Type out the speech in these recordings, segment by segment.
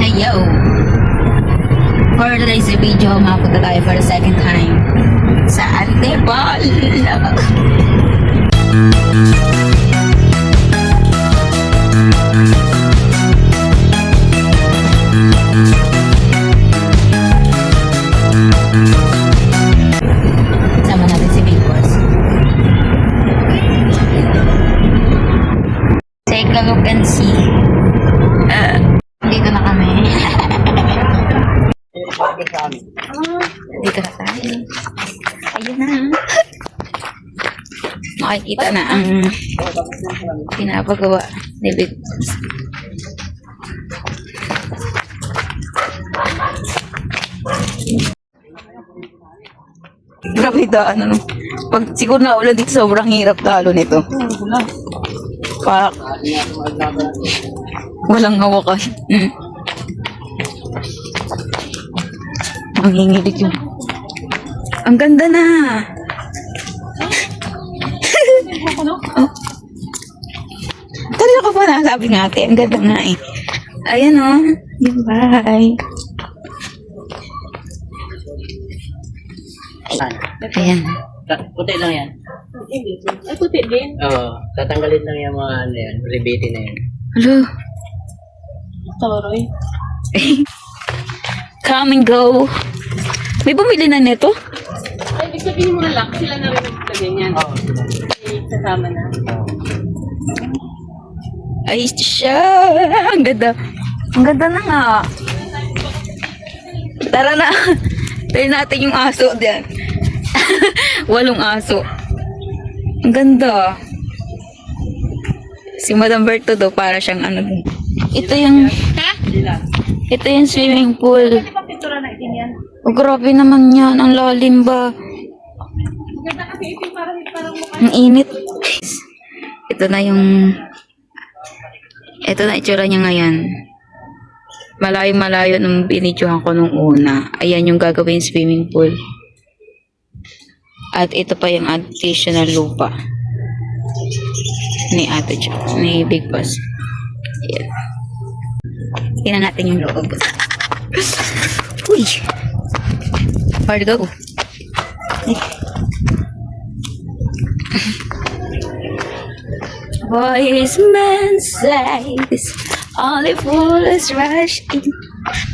Yo! For today's video, mapunta tayo for the second time sa Antipolo. Sama natin si Big Boss. Take a look and see. Dito na kami. Dito na tayo. Ayun na. Makikita na ang pinapagawa ni Big Boss. Grabe daan, ano. Pag siguro na ulan dito, sobrang hirap talo nito. Pak. Walang hawakan. Ang hingilig yun. Ang ganda na. Oh. Kanina ka pa na, sabi nga ate. Ang ganda nga eh. Ayan o. Yung bahay. Ayan. Puti lang yan. Ay, puti din. Oo. Tatanggalin lang yung mga ano yan. Rebate na yan. Hello. Toroy. Come and go. May bumili na nito? Ay, ibig sabihin mo na lang, sila na rin naglagay niyan. Oo. Ay, kasama na. Ay, siya. Ang ganda. Ang ganda na nga. Tara na. Tara natin yung aso diyan. 8 aso. Ang ganda. Si Madam Berto do para siyang ano din. Ito yung ito yung swimming pool. Pintura na itin yan. Oh, grabe naman yan. Ang lalim ba? Maganda kasi itin parang mukha. Ang init. Ito na itsura niya ngayon. Malayo-malayo nung binidyohan ko nung una. Ayan yung gagawin swimming pool. At ito pa yung additional lupa ni Ate Jo, ni Big Boss. Ayan. Tingnan natin yung loob. Uy! Where to go? Boys men say this only fool is rush in,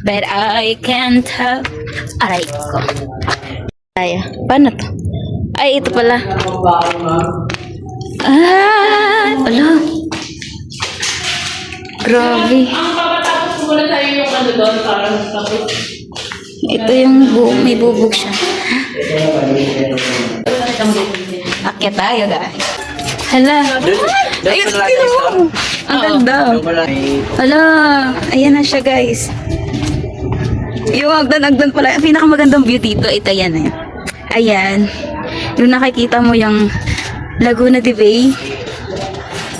but I can't help. Aray ko. Ay, paano to? Ay, ito pala. Ah, ala. Grabe. Ang papatapos muna tayo yung ano doon para tapos. Ito yung may bubog siya. Akyat tayo, guys. Hala. Ayun, tino. Ang ganda. Hala. Ayan na siya, guys. Yung agdan-agdan pala. Ang pinakamagandang view dito, ito yan eh. Ayan. Yung nakikita mo yung Laguna de Bay.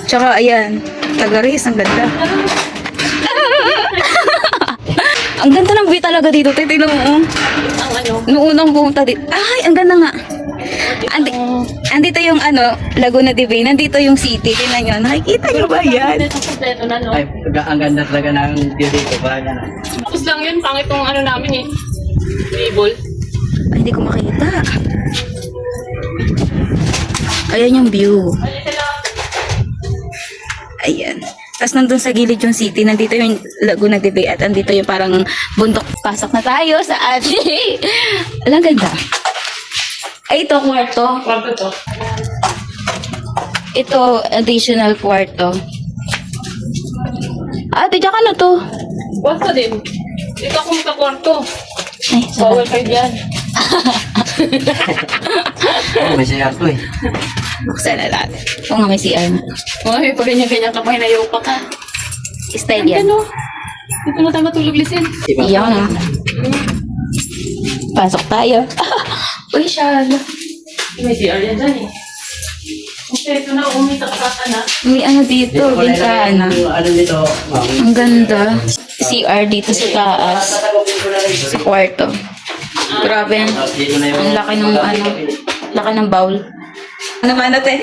Tsaka ayan. Tagaris, ang ganda. Ang ganda ng view talaga dito. Tignan mo. Oh. Ang ano? Noong unang pumunta dito. Ay, ang ganda nga. Andito yung ano, Laguna de Bay. Nandito yung city. Tingnan nyo. Nakikita nyo ba yan? Ito kompleto na, no? Ay, ang ganda talaga ng view dito. Bahala na. Tapos lang yun, pangit yung ano namin eh. Label. Ay, hindi ko makita. Ayan yung view. Ayan. Tapos nandun sa gilid yung city. Nandito yung Laguna de Bay. At andito yung parang bundok. Pasok na tayo sa ate. Alang ganda. Ay, ito kwarto. Kwarto to. Ito, additional kwarto. Ate, diyan ka na to. Kwarto din. Dito ako magka-kwarto. Ay, Bawal sarap. kayo dyan. Oh, may siya to eh. Buksan na natin. Oo nga, may CR na. Ay, pag ganyan-ganyan ka pa, hinayaw pa ka. Style yan. Ano? Dito na tayo matulog, Lisin. Iyan na. Pasok tayo. Uy, Shal. May CR yan dyan eh. Okay, ito na, umitak ka na. May ano dito, bintana. Ano dito, ma'am? Ang ganda. CR dito sa taas. Sa kwarto. Grabe yan. Dito na yung... Ang laki ng ano. Laki ng bowl. Ano man natin?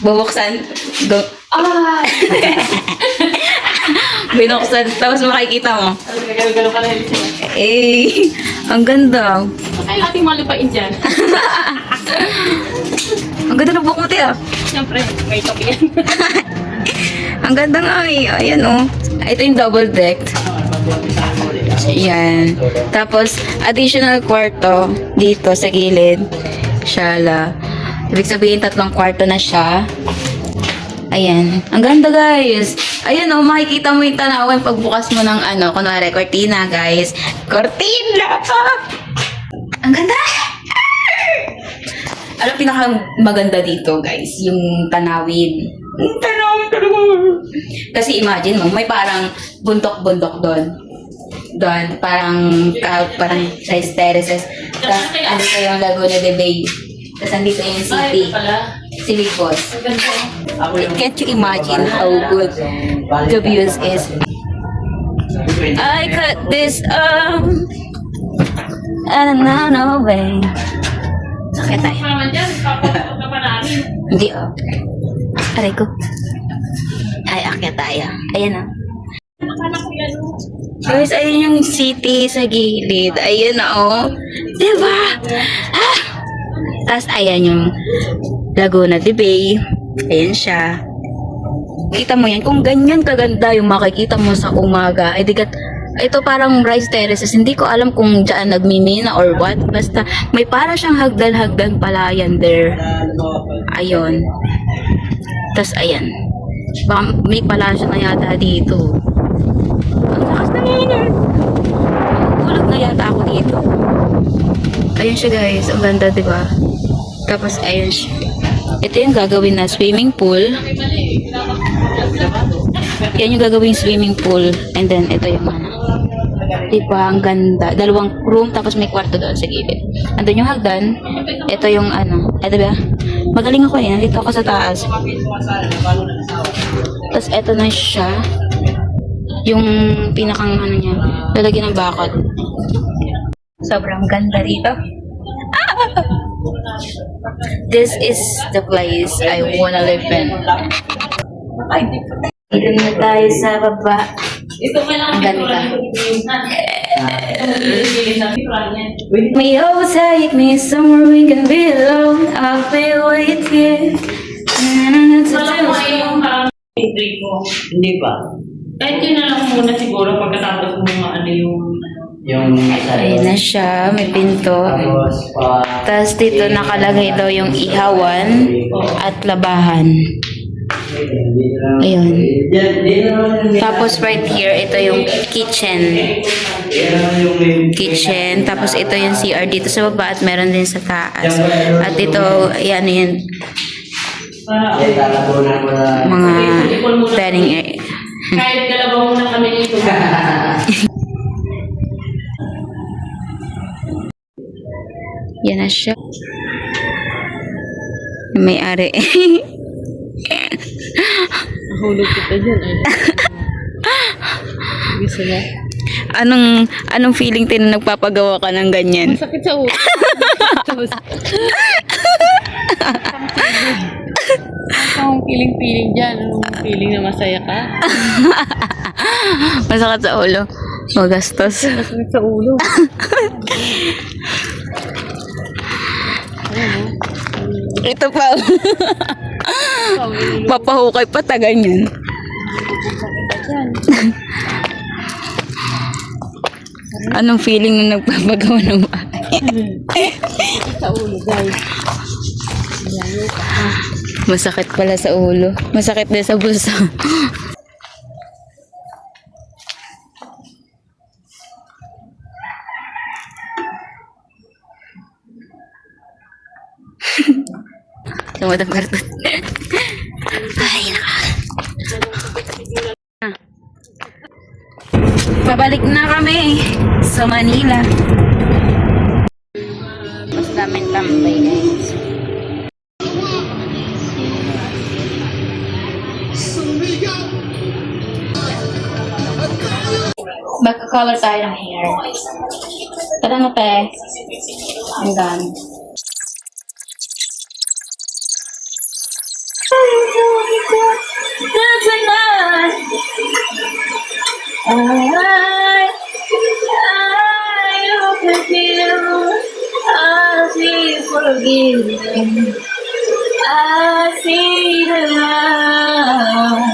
Bubuksan. Go. Ah! Binuksan, tapos makikita mo. Tapos gagalo-galo ka na yun siya. Eh, ang ganda. Kaya ating malupain dyan. Ang ganda ng buhok mo, Tia. Siyempre, may top yan. Ang ganda nga eh. Ayan oh. Ito yung double deck. Ayan. Tapos, additional kwarto dito sa gilid. Shala. Ibig sabihin, 3 kwarto na siya. Ayan. Ang ganda, guys. Ayan oh, makikita mo yung tanawan pagbukas mo ng ano, kunwari, cortina, guys. Cortina! Ang ganda! Alam pinaka maganda dito, guys, yung tanawin. Yung tanawin talaga. Kasi imagine mo, may parang bundok-bundok doon. Doon, parang size terraces. Tapos, andito yung Laguna de Bay. Tapos, andito yung Ay, city. ito pala. Silipos. Ang ganda. Can't you imagine how good the views is? I cut this and no way. Sakit tayo. Ano naman dyan? Papapapag ka pa namin. Hindi oh. Aray ko. Ay, akyat tayo. Ayan oh. Anak ko yan. Guys, ayun yung city sa gilid. Ayan oh. Diba? Ah! Tapos ayan yung Laguna de Bay. Ayan siya. Kita mo yan. Kung ganyan kaganda yung makikita mo sa umaga, ay digat, ito parang rice terraces. Hindi ko alam kung dyan nagmimina or what. Basta may para siyang hagdan-hagdan palayan there. Ayun. Tapos ayan. Baka may palasyo na yata dito. Ang lakas na yun. Tulog na yata ako dito. Ayun siya guys. Ang ganda diba? Tapos ayun siya. Ito yung gagawin na swimming pool. Yan yung gagawin swimming pool. And then ito yung ano. Diba? Ang ganda. 2 room tapos may kwarto doon sa gilid. Andun yung hagdan. Ito yung ano. Ito ba? Magaling ako eh. Nandito ako sa taas. Tapos ito na siya. Yung pinakang ano niya. Lalagyan ng bakod. Sobrang ganda dito. This is the place I wanna live in. Dito na tayo sa baba. Ito kailangan Ang ganda. May May always take me somewhere we can be alone. I'll be waiting. wala ko yung parang break mo. Hindi pa. Kahit yun na lang muna siguro pagkatapos mo ano yung Yung Ayun na siya, may pinto. Tapos pa... Tapos dito nakalagay daw yung ihawan at labahan. Ayun. Tapos right here, ito yung kitchen. Kitchen. Tapos ito yung CR dito sa baba at meron din sa taas. At ito, yan yun, mga dining area. kahit dalawa muna kami dito. Yan na siya. May-ari. Hulog kita dyan. Gusto mo? Anong feeling tin na nagpapagawa ka ng ganyan? Sakit sa ulo. Anong feeling dyan? Anong feeling na masaya ka? Masakit sa ulo. Magastos. Masakit sa ulo. Ito pa. Papahukay pa ta ganyan. Anong feeling na nagpapagawa ng bahay? Sa ulo, guys. Masakit pala sa ulo. Masakit din sa bulsa. Sumadang kartot. Ay, Pabalik na kami sa Manila. Mas daming tambay, guys. Magka-color tayo ng hair. Tara na, te. Ang dami. That's enough. I hope with you I'll be forgiven. I see the light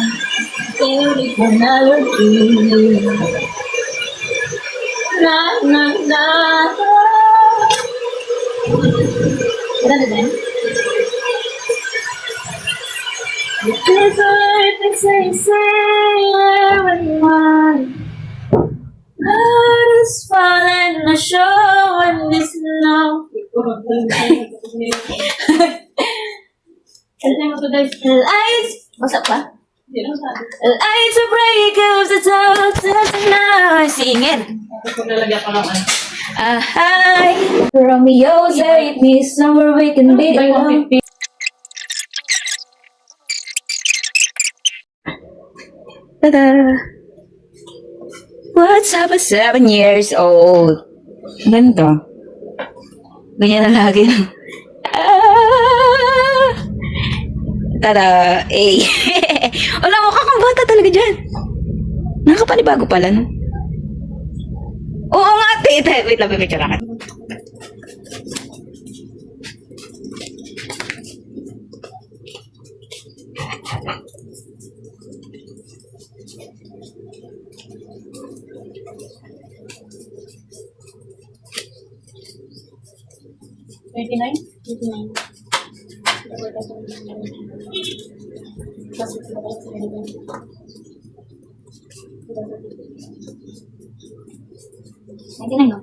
in the melody. Na na na. Ganda din. Because life is a sailor and heart is falling ashore and there's no lights. What's up, pa? Lights a break of the top tonight. Sing it. Hi, Romeo, save me somewhere we can be alone. Ta-da! What's up at 7 years old? Ganito. Ganyan na lagi. Tada! Eh. Wala mo kakang bata talaga dyan. Nakapanibago pala, no? Oo nga, ate. Wait lang, pipicture ka. Hindi na